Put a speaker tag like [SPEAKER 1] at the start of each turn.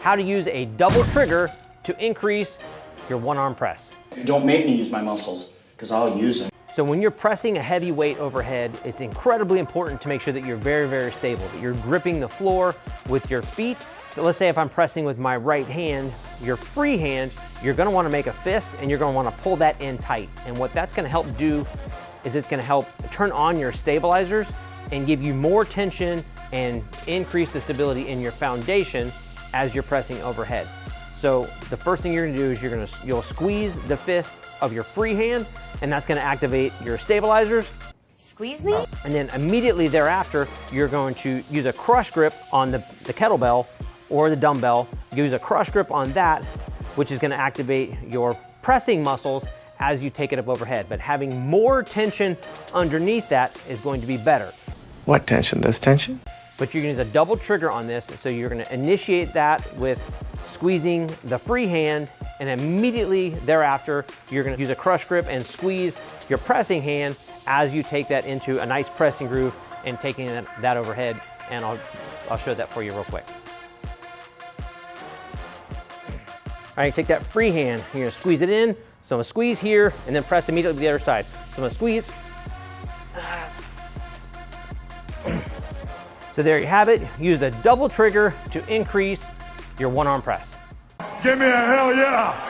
[SPEAKER 1] how to use a double trigger to increase your one-arm press.
[SPEAKER 2] Don't make me use my muscles, because I'll use them.
[SPEAKER 1] So when you're pressing a heavy weight overhead, it's incredibly important to make sure that you're very, very stable, that you're gripping the floor with your feet. So let's say if I'm pressing with my right hand, your free hand, you're gonna wanna make a fist and you're gonna wanna pull that in tight. And what that's gonna help do is it's gonna help turn on your stabilizers and give you more tension and increase the stability in your foundation as you're pressing overhead. So the first thing you're gonna do is you'll squeeze the fist of your free hand, and that's gonna activate your stabilizers.
[SPEAKER 3] Squeeze me?
[SPEAKER 1] And then immediately thereafter, you're going to use a crush grip on the kettlebell or the dumbbell. Use a crush grip on that, which is gonna activate your pressing muscles as you take it up overhead. But having more tension underneath that is going to be better.
[SPEAKER 4] What tension? This tension?
[SPEAKER 1] But you're gonna use a double trigger on this, so you're gonna initiate that with squeezing the free hand, and immediately thereafter, you're gonna use a crush grip and squeeze your pressing hand as you take that into a nice pressing groove and taking that overhead, and I'll show that for you real quick. All right, take that free hand, you're gonna squeeze it in, so I'm gonna squeeze here and then press immediately to the other side. So I'm gonna squeeze. So there you have it. Use the double trigger to increase your one-arm press.
[SPEAKER 5] Give me a hell yeah!